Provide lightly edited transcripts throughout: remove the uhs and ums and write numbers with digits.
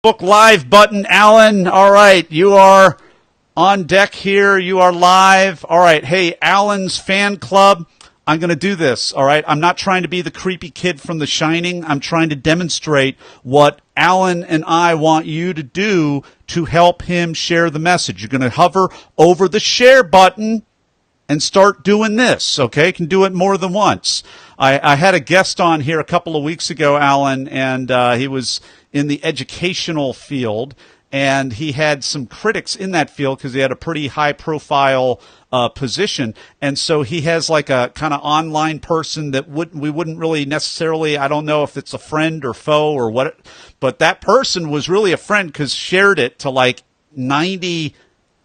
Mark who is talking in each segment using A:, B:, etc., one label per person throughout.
A: Book Live button, Alan. All right, you are on deck here. You are live. All right, hey, Alan's fan club. I'm going to do this, all right? I'm not trying to be the creepy kid from The Shining. I'm trying to demonstrate what Alan and I want you to do to help him share the message. You're going to hover over the share button and start doing this, okay? You can do it more than once. I had a guest on here a couple of weeks ago, Alan, and he was in the educational field, and he had some critics in that field because he had a pretty high-profile position. And so he has like a kind of online person that we wouldn't really necessarily, I don't know if it's a friend or foe or what, but that person was really a friend because shared it to like 90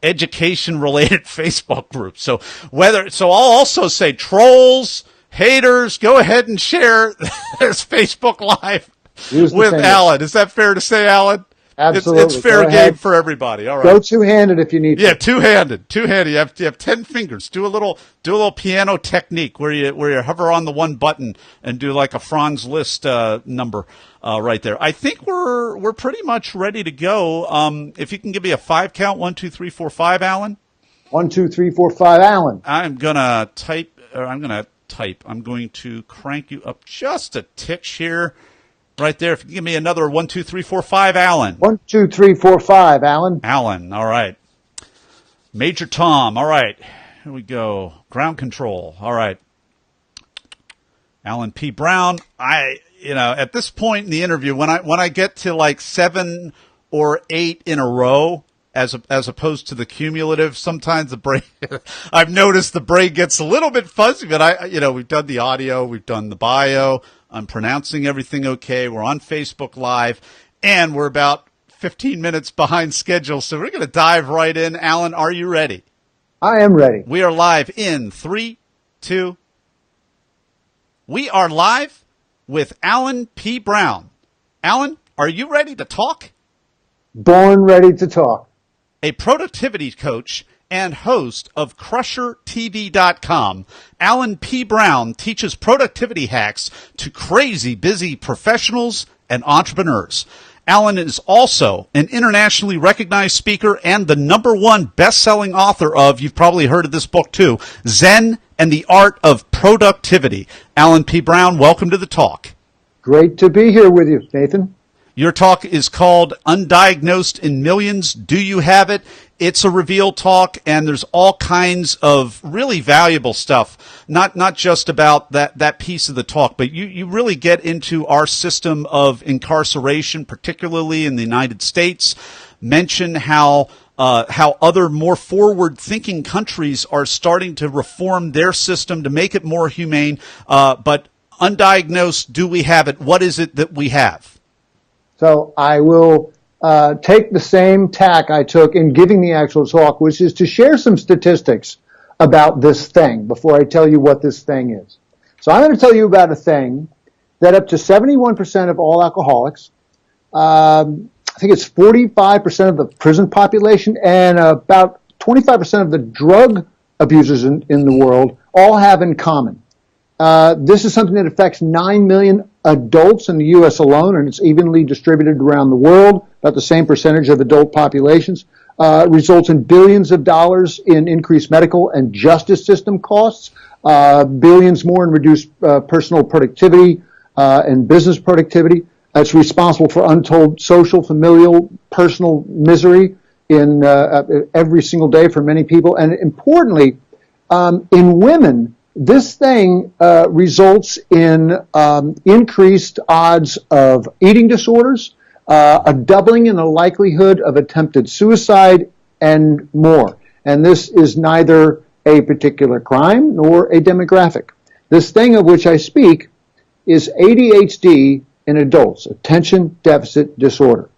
A: education-related Facebook groups. So I'll also say trolls, haters, go ahead and share this Facebook Live with Alan. Is that fair to say, Alan?
B: Absolutely.
A: It's fair game for everybody. All right.
B: Go two-handed if you need to.
A: Yeah, two-handed. You have 10 fingers. Do a little piano technique where you hover on the one button and do like a Franz Liszt number right there. I think we're pretty much ready to go. If you can give me a 5 count, 1, 2, 3, 4, 5, Alan.
B: 1, 2, 3, 4, 5, Alan.
A: I'm going to crank you up just a titch here. Right there. If you give me another 1, 2, 3, 4, 5, Alan.
B: 1, 2, 3, 4, 5, Alan.
A: Alan. All right. Major Tom. All right. Here we go. Ground control. All right. Alan P. Brown. At this point in the interview, when I get to like 7 or 8 in a row, as opposed to the cumulative, sometimes the brain, I've noticed the brain gets a little bit fuzzy, but we've done the audio, we've done the bio. I'm pronouncing everything okay. We're on Facebook Live, and we're about 15 minutes behind schedule, so we're going to dive right in. Alan, are you ready?
B: I am ready.
A: We are live in 3, 2. We are live with Alan P. Brown. Alan, are you ready to talk?
B: Born ready to talk.
A: A productivity coach and host of CrusherTV.com, Alan P. Brown teaches productivity hacks to crazy busy professionals and entrepreneurs. Alan is also an internationally recognized speaker and the #1 best-selling author of, you've probably heard of this book too, Zen and the Art of Productivity. Alan P. Brown, welcome to the talk.
B: Great to be here with you, Nathan.
A: Your talk is called Undiagnosed in Millions. Do you have it? It's a reveal talk, and there's all kinds of really valuable stuff, not just about that piece of the talk, but you really get into our system of incarceration, particularly in the United States, mention how other more forward-thinking countries are starting to reform their system to make it more humane, but undiagnosed, do we have it? What is it that we have?
B: So I will take the same tack I took in giving the actual talk, which is to share some statistics about this thing before I tell you what this thing is. So I'm going to tell you about a thing that up to 71% of all alcoholics, I think it's 45% of the prison population, and about 25% of the drug abusers in the world all have in common. This is something that affects 9 million adults in the U.S. alone, and it's evenly distributed around the world, about the same percentage of adult populations. Results in billions of dollars in increased medical and justice system costs, billions more in reduced personal productivity and business productivity. It's responsible for untold social, familial, personal misery in every single day for many people. And importantly, in women, this thing results in increased odds of eating disorders, a doubling in the likelihood of attempted suicide, and more. And this is neither a particular crime nor a demographic. This thing of which I speak is ADHD in adults, attention deficit disorder.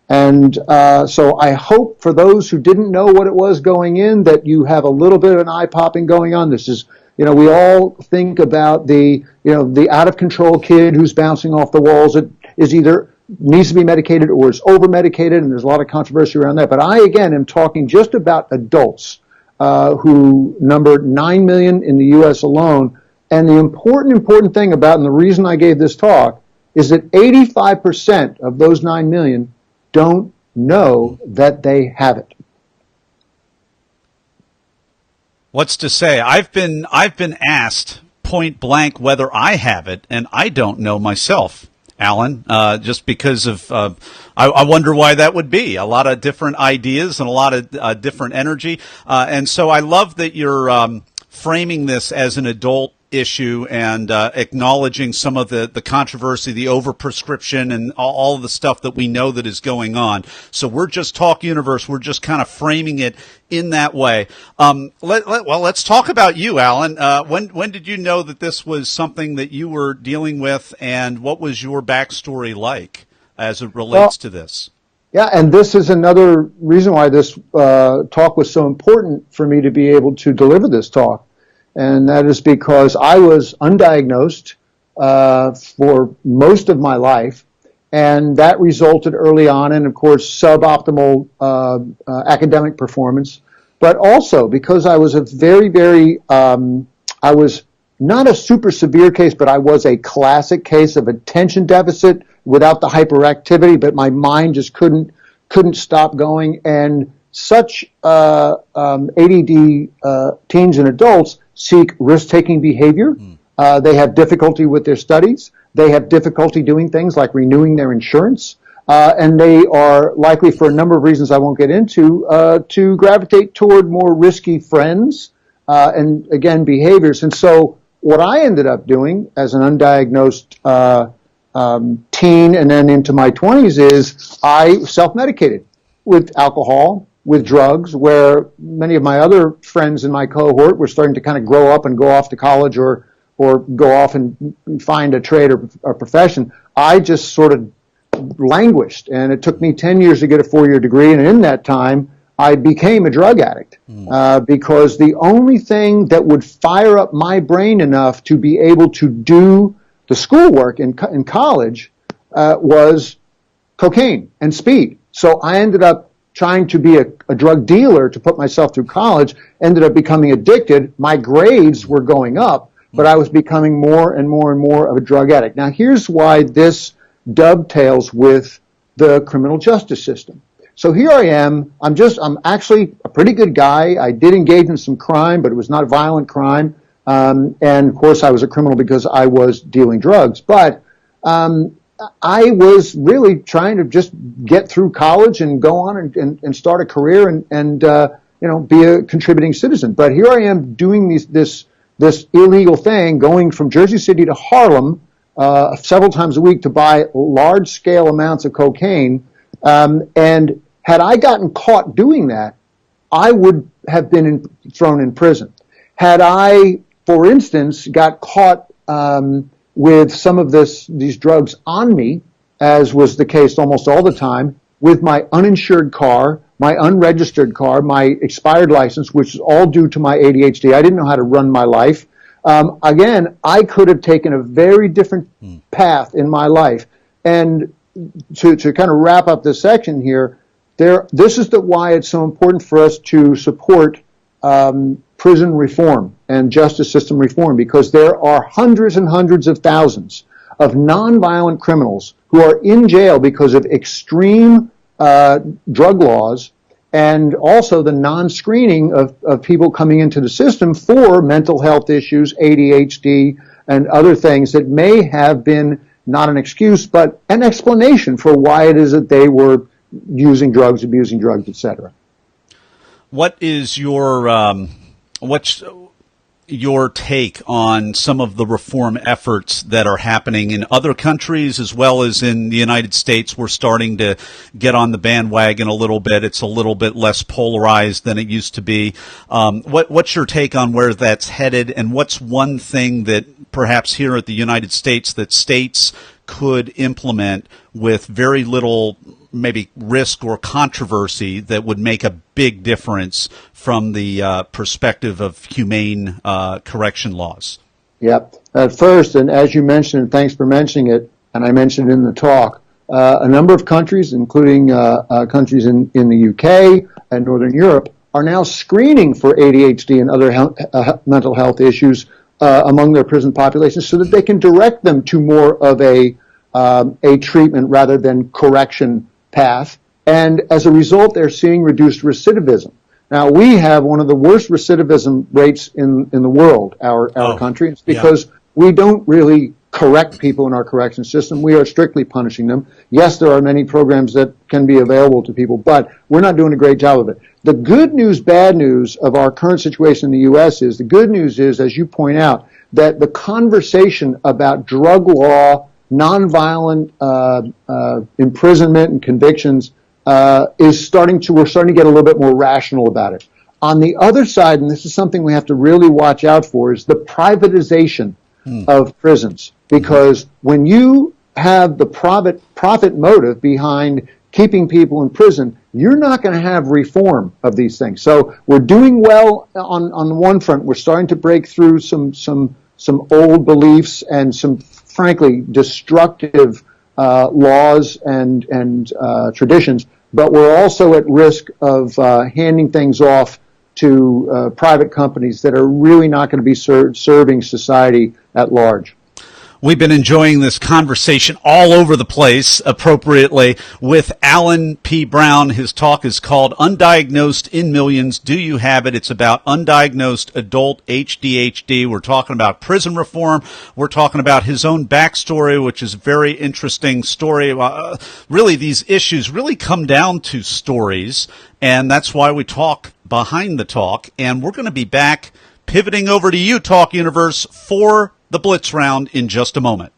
B: And so I hope for those who didn't know what it was going in that you have a little bit of an eye-popping going on. This is, we all think about the out-of-control kid who's bouncing off the walls. It is either needs to be medicated or is over-medicated, and there's a lot of controversy around that. But I, again, am talking just about adults who number 9 million in the U.S. alone. And the important thing about, and the reason I gave this talk, is that 85% of those 9 million don't know that they have it.
A: What's to say? I've been asked point blank whether I have it, and I don't know myself, Alan, just because of, I wonder why that would be. A lot of different ideas and a lot of different energy. And so I love that you're framing this as an adult issue and acknowledging some of the controversy, the overprescription, and all of the stuff that we know that is going on. So we're just Talk Universe. We're just kind of framing it in that way. Let's talk about you, Alan. When did you know that this was something that you were dealing with, and what was your backstory like as it relates to this?
B: Yeah, and this is another reason why this talk was so important for me to be able to deliver this talk. And that is because I was undiagnosed for most of my life, and that resulted early on in, of course, suboptimal academic performance, but also because I was a I was not a super severe case, but I was a classic case of attention deficit without the hyperactivity, but my mind just couldn't stop going. And such ADD teens and adults seek risk-taking behavior. They have difficulty with their studies. They have difficulty doing things like renewing their insurance. And they are likely, for a number of reasons I won't get into, to gravitate toward more risky friends and, again, behaviors. And so what I ended up doing as an undiagnosed teen and then into my 20s is I self-medicated with alcohol, with drugs, where many of my other friends in my cohort were starting to kind of grow up and go off to college or go off and find a trade or a profession. I just sort of languished, and it took me 10 years to get a 4-year degree, and in that time, I became a drug addict because the only thing that would fire up my brain enough to be able to do the schoolwork in college was cocaine and speed. So I ended up trying to be a drug dealer to put myself through college, ended up becoming addicted. My grades were going up, but I was becoming more and more and more of a drug addict. Now, here's why this dovetails with the criminal justice system. So here I am. I'm actually a pretty good guy. I did engage in some crime, but it was not a violent crime. And of course, I was a criminal because I was dealing drugs. But I was really trying to just get through college and go on and start a career and be a contributing citizen. But here I am doing this illegal thing, going from Jersey City to Harlem several times a week to buy large scale amounts of cocaine. And had I gotten caught doing that, I would have been thrown in prison. Had I, for instance, got caught with some of these drugs on me, as was the case almost all the time, with my uninsured car, my unregistered car, my expired license, which is all due to my ADHD. I didn't know how to run my life. Again, I could have taken a very different path in my life. And to kind of wrap up this section here, this is why it's so important for us to support prison reform and justice system reform, because there are hundreds and hundreds of thousands of nonviolent criminals who are in jail because of extreme drug laws, and also the non-screening of people coming into the system for mental health issues, ADHD, and other things that may have been not an excuse, but an explanation for why it is that they were using drugs, abusing drugs, etc.
A: What is what's your take on some of the reform efforts that are happening in other countries as well as in the United States? We're starting to get on the bandwagon a little bit. It's a little bit less polarized than it used to be. What's your take on where that's headed, and what's one thing that perhaps here at the United States that states could implement with very little maybe risk or controversy that would make a big difference from the perspective of humane correction laws?
B: Yep. At first, and as you mentioned, and thanks for mentioning it, and I mentioned it in the talk, a number of countries, including countries in the UK and Northern Europe, are now screening for ADHD and other mental health issues among their prison populations so that they can direct them to more of a treatment rather than correction path, and as a result, they're seeing reduced recidivism. Now, we have one of the worst recidivism rates in the world, our country. It's because we don't really correct people in our correction system. We are strictly punishing them. Yes, there are many programs that can be available to people, but we're not doing a great job of it. The good news, bad news of our current situation in the U.S. is, the good news is, as you point out, that the conversation about drug law, nonviolent imprisonment and convictions we're starting to get a little bit more rational about it. On the other side, and this is something we have to really watch out for, is the privatization of prisons. Because when you have the profit motive behind keeping people in prison, you're not going to have reform of these things. So we're doing well on one front. We're starting to break through some old beliefs and some, frankly, destructive laws and traditions. But we're also at risk of handing things off to private companies that are really not going to be serving society at large.
A: We've been enjoying this conversation all over the place, appropriately, with Alan P. Brown. His talk is called Undiagnosed in Millions. Do you have it? It's about undiagnosed adult ADHD. We're talking about prison reform. We're talking about his own backstory, which is a very interesting story. Really, these issues really come down to stories, and that's why we talk behind the talk. And we're going to be back pivoting over to you, Talk Universe, for the Blitz Round in just a moment.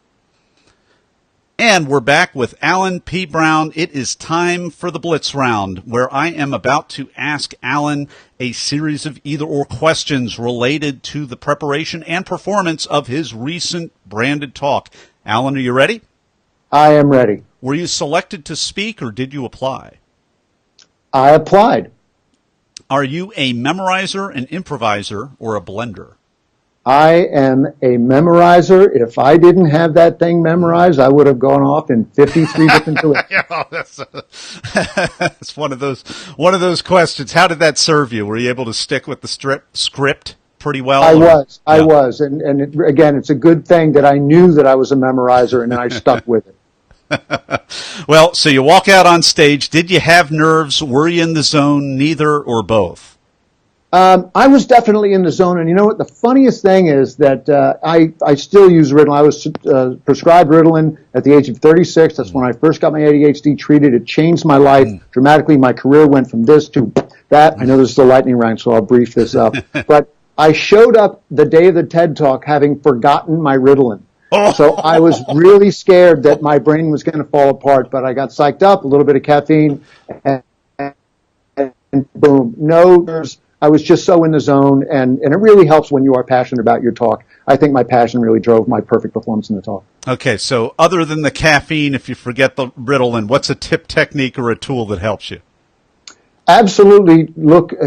A: And we're back with Alan P. Brown. It is time for the Blitz Round, where I am about to ask Alan a series of either-or questions related to the preparation and performance of his recent branded talk. Alan, are you ready?
B: I am ready.
A: Were you selected to speak, or did you apply?
B: I applied.
A: Are you a memorizer, an improviser, or a blender?
B: I am a memorizer. If I didn't have that thing memorized, I would have gone off in 53 different directions.
A: That's one of those questions. How did that serve you? Were you able to stick with the script pretty well?
B: I was. And again, it's a good thing that I knew that I was a memorizer and I stuck with it.
A: Well, so you walk out on stage. Did you have nerves? Were you in the zone? Neither or both?
B: I was definitely in the zone, and you know what? The funniest thing is that I still use Ritalin. I was prescribed Ritalin at the age of 36. That's when I first got my ADHD treated. It changed my life dramatically. My career went from this to that. I know this is a lightning round, so I'll brief this up. But I showed up the day of the TED Talk having forgotten my Ritalin. So I was really scared that my brain was going to fall apart, but I got psyched up, a little bit of caffeine, and boom. I was just so in the zone, and it really helps when you are passionate about your talk. I think my passion really drove my perfect performance in the talk.
A: Okay, so other than the caffeine, if you forget the Ritalin, what's a tip, technique, or a tool that helps you?
B: Absolutely.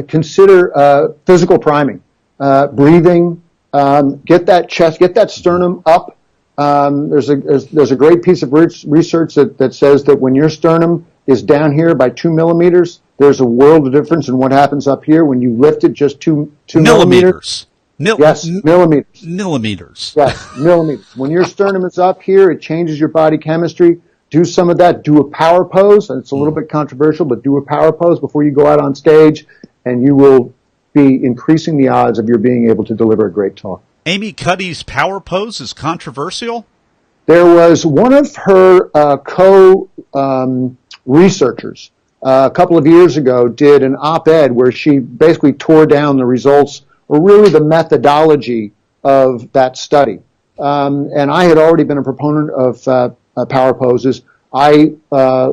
B: Consider physical priming, breathing, get that sternum up. There's a great piece of research that says that when your sternum is down here by 2 millimeters, there's a world of difference in what happens up here when you lift it just 2 millimeters.
A: Yes,
B: millimeters.
A: Millimeters.
B: Yes, millimeters. When your sternum is up here, it changes your body chemistry. Do some of that. Do a power pose. And it's a little bit controversial, but do a power pose before you go out on stage, and you will be increasing the odds of your being able to deliver a great talk.
A: Amy Cuddy's power pose is controversial?
B: There was one of her co-researchers a couple of years ago did an op-ed where she basically tore down the results, or really the methodology of that study. And I had already been a proponent of power poses. I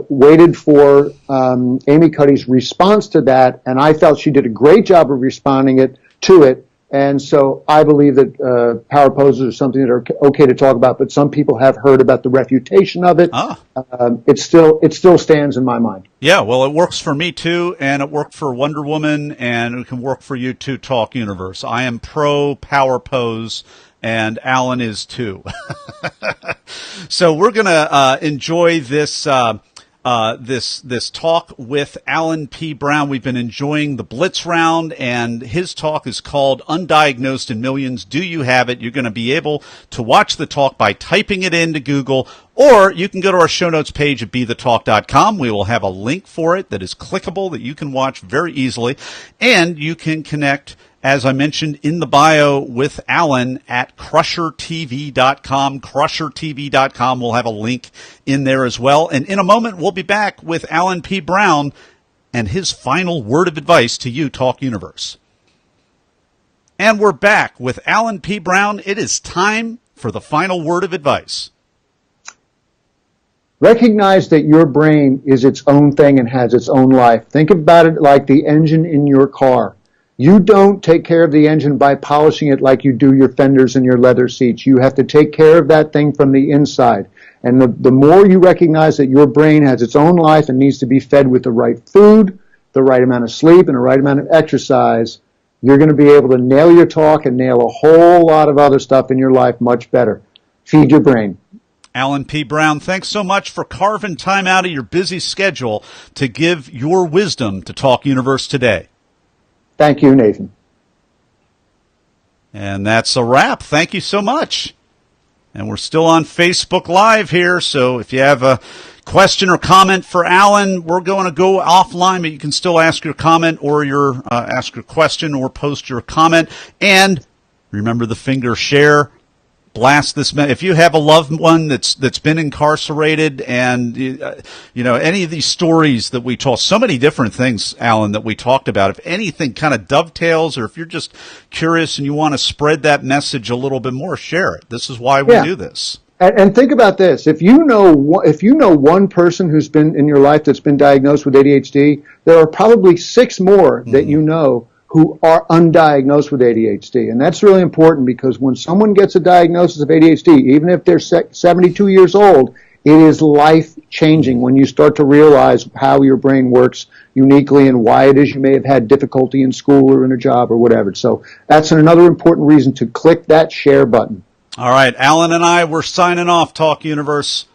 B: waited for Amy Cuddy's response to that, and I felt she did a great job of responding to it. And so I believe that power poses are something that are okay to talk about, but some people have heard about the refutation of it. It still stands in my mind.
A: Yeah, well, it works for me too, and it worked for Wonder Woman, and it can work for you too, Talk Universe. I am pro power pose, and Alan is too. So we're going to enjoy this this talk with Alan P. Brown. We've been enjoying the Blitz round, and his talk is called Undiagnosed in Millions. Do you have it? You're going to be able to watch the talk by typing it into Google, or you can go to our show notes page at bethetalk.com. We will have a link for it that is clickable that you can watch very easily, and you can connect, as I mentioned in the bio, with Alan at crushertv.com. Crushertv.com. We'll have a link in there as well. And in a moment, we'll be back with Alan P. Brown and his final word of advice to you, Talk Universe. And we're back with Alan P. Brown. It is time for the final word of advice.
B: Recognize that your brain is its own thing and has its own life. Think about it like the engine in your car. You don't take care of the engine by polishing it like you do your fenders and your leather seats. You have to take care of that thing from the inside. And the more you recognize that your brain has its own life and needs to be fed with the right food, the right amount of sleep, and the right amount of exercise, you're going to be able to nail your talk and nail a whole lot of other stuff in your life much better. Feed your brain.
A: Alan P. Brown, thanks so much for carving time out of your busy schedule to give your wisdom to Talk Universe today.
B: Thank you, Nathan.
A: And that's a wrap. Thank you so much. And we're still on Facebook Live here, so if you have a question or comment for Alan, we're going to go offline, but you can still ask your comment or ask your question or post your comment. And remember the finger share. Blast this. If you have a loved one that's been incarcerated, and any of these stories that we told, so many different things, Alan, that we talked about. If anything kind of dovetails, or if you're just curious and you want to spread that message a little bit more, share it. This is why we do this.
B: And think about this: if you know one person who's been in your life that's been diagnosed with ADHD, there are probably 6 more that you know who are undiagnosed with ADHD. And that's really important, because when someone gets a diagnosis of ADHD, even if they're 72 years old, it is life-changing when you start to realize how your brain works uniquely and why it is you may have had difficulty in school or in a job or whatever. So that's another important reason to click that share button.
A: All right, Alan and I, we're signing off, Talk Universe.